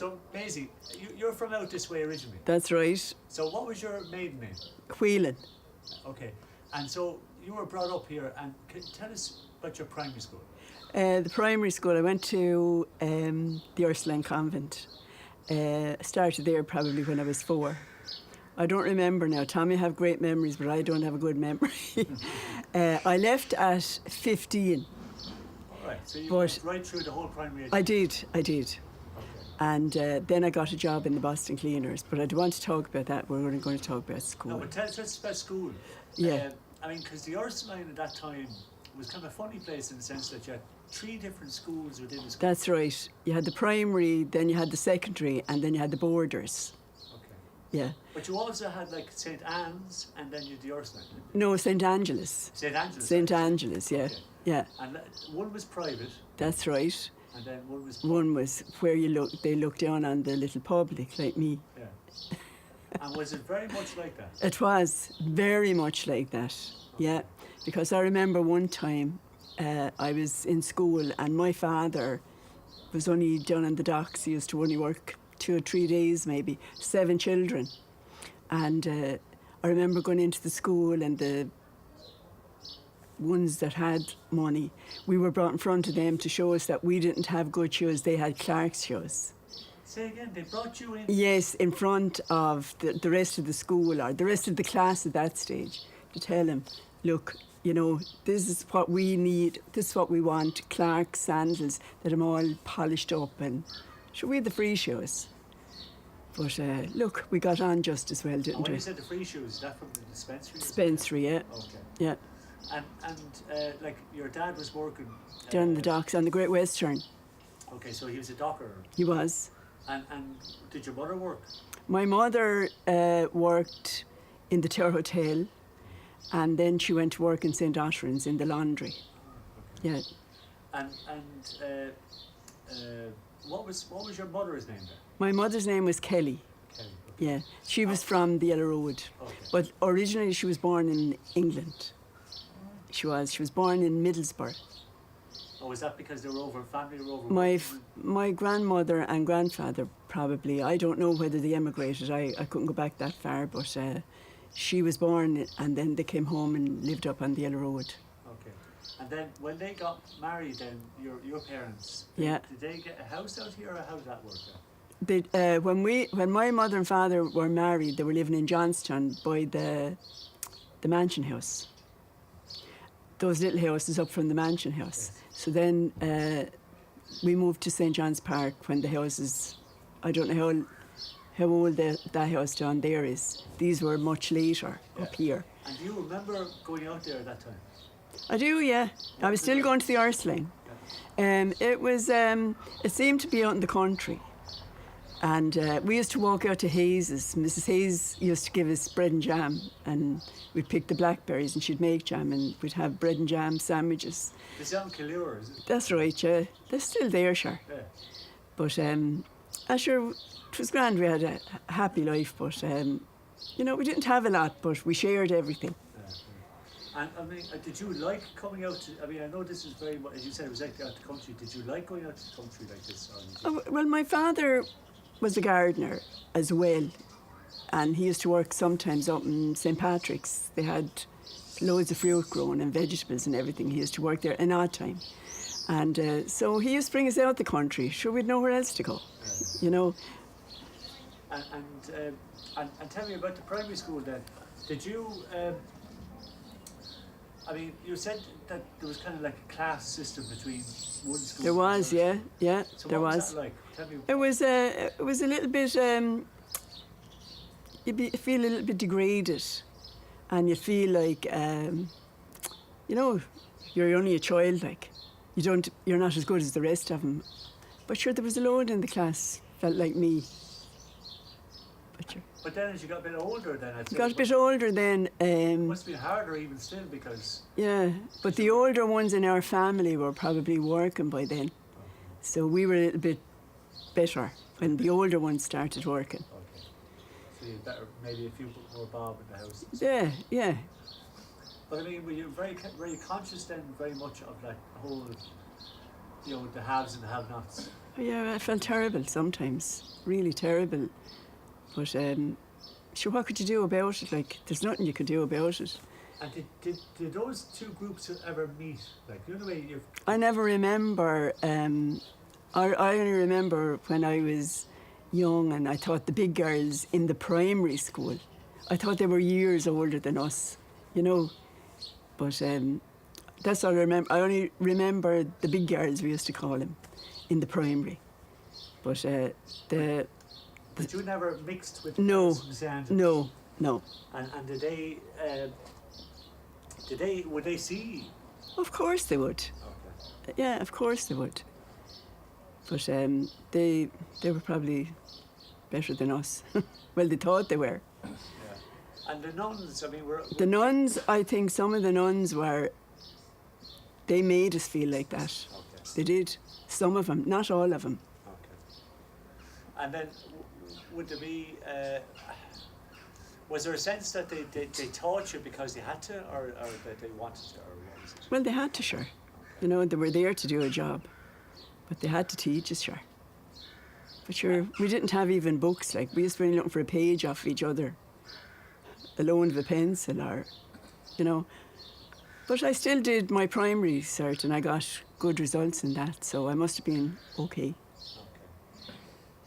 So, Maisie, you're from out this way originally. That's right. So what was your maiden name? Whelan. Okay. And so you were brought up here, and tell us about your primary school. The primary school, I went to the Ursuline Convent. Started there probably when I was 4. I don't remember now. Tommy have great memories, but I don't have a good memory. I left at 15. All right. So you went right through the whole primary education. I did. Okay. And then I got a job in the Boston Cleaners, but I don't want to talk about that. We're only going to talk about school. No, but tell us about school. Yeah. I mean, because the Ursuline at that time was kind of a funny place in the sense that you had 3 different schools within the school. That's right. You had the primary, then you had the secondary, and then you had the borders. Okay. Yeah. But you also had like St. Anne's, and then you had the Ursuline. No, St. Angeles. St. Angeles. St. Angeles, yeah. Okay. Yeah. And one was private. That's right. And then one was. One was where they looked down on the little public like me. Yeah. And was it very much like that? It was very much like that, yeah. Because I remember one time I was in school and my father was only down on the docks. He used to only work 2 or 3 days maybe, 7 children. And I remember going into the school, and the ones that had money, we were brought in front of them to show us that we didn't have good shoes, they had Clark's shoes. Say again, they brought you in? Yes, in front of the rest of the school or the rest of the class at that stage, to tell them, look, you know, this is what we need, this is what we want, Clark's sandals that are all polished up, and sure, we had the free shoes. But look, we got on just as well, didn't and when we? you said the free shoes, is that from the dispensary? Dispensary, yeah. Okay. Yeah. And like your dad was working Down the docks on the Great Western. Okay, so he was a docker. He was. And did your mother work? My mother worked in the Tower Hotel, and then she went to work in St. Othran's in the laundry. Okay. Yeah. And what was your mother's name then? My mother's name was Kelly. Kelly. Okay. Yeah. She was from the Yellow Road. Okay. But originally she was born in England. She was born in Middlesbrough. Oh, was that because they were over, family were over? My grandmother and grandfather probably. I don't know whether they emigrated. I couldn't go back that far, but she was born and then they came home and lived up on the Yellow Road. Okay. And then when they got married, then your parents, Yeah. did they get a house out here, or how did that work out? When my mother and father were married, they were living in Johnstown by the mansion house. Those little houses up from the mansion house. Yes. So then we moved to St. John's Park when the houses, I don't know how old that house down there is. These were much later up here. And do you remember going out there at that time? I do, yeah. I was still going to the Ursuline. It seemed to be out in the country. And we used to walk out to Hayes's. Mrs. Hayes used to give us bread and jam, and we'd pick the blackberries and she'd make jam, and we'd have bread and jam sandwiches. It's down Killure, is it? That's right, yeah. They're still there, sure. Yeah. But I'm sure it was grand. We had a happy life, but you know, we didn't have a lot, but we shared everything. And I mean, did you like coming out to, I mean, I know this is very much, as you said, it was like out the country. Did you like going out to the country like this? Well, my father was a gardener as well, and he used to work sometimes up in St. Patrick's. They had loads of fruit grown and vegetables and everything. He used to work there in odd time. And so he used to bring us out the country. Sure, we'd nowhere else to go, you know. And tell me about the primary school then. Did you, I mean, you said that there was kind of like a class system between one school. There was, yeah, so there what was. That like? Tell me. It was a little bit. You feel a little bit degraded, and you feel like, you know, you're only a child. Like, you're not as good as the rest of them. But sure, there was a load in the class felt like me. But then as you got a bit older, then I'd say. Got a bit older then. It must have been harder even still because. Yeah, but the older ones in our family were probably working by then, so we were a little bit better when the older ones started working. Okay. So you better maybe a few more bob in the house. Yeah, yeah. But I mean, were you very conscious then, very much of that whole, you know, the haves and the have-nots? Yeah, I felt terrible sometimes, really terrible. But sure, what could you do about it? Like, there's nothing you could do about it. And did those two groups ever meet? Like, you know the way you've... I never remember. I only remember when I was young, and I thought the big girls in the primary school, I thought they were years older than us, you know. But that's all I remember. I only remember the big girls, we used to call them, in the primary. But But you never mixed with no, girls from St. Andrews? no. And would they see? Of course they would. Okay. Yeah, of course they would. But they were probably better than us. Well, they thought they were. Yeah. And the nuns, I mean, The nuns, I think some of the nuns were, they made us feel like that. Okay. They did. Some of them, not all of them. Okay. And then, would there be, was there a sense that they taught you because they had to, or that they wanted to, or what was it? Well, they had to, sure. Okay. You know, they were there to do a job. But they had to teach us, sure. But sure, we didn't have even books. Like, we used to be looking for a page off each other, a loan of a pencil, or, you know. But I still did my primary cert, and I got good results in that, so I must have been okay. Okay.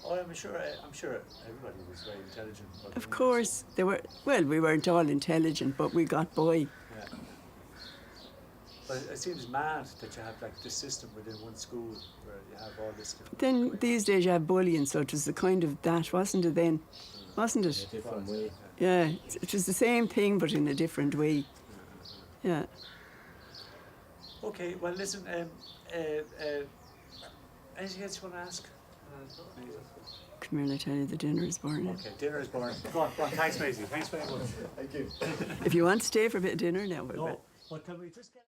Oh, I'm sure everybody was very intelligent. Of course, they were. Well, we weren't all intelligent, but we got by. Yeah. But it seems mad that you have like this system within one school where you have all this different... Then these days you have bullying, so it was the kind of that, wasn't it then? Wasn't it? In a different way. Yeah, it was the same thing, but in a different way. Yeah. Okay, well listen, anything else you want to ask? Come here and I tell you the dinner is burning. Okay, dinner is boring. Go on, thanks Maisie, thanks very much. Thank you. If you want to stay for a bit of dinner now, No, but can we just get...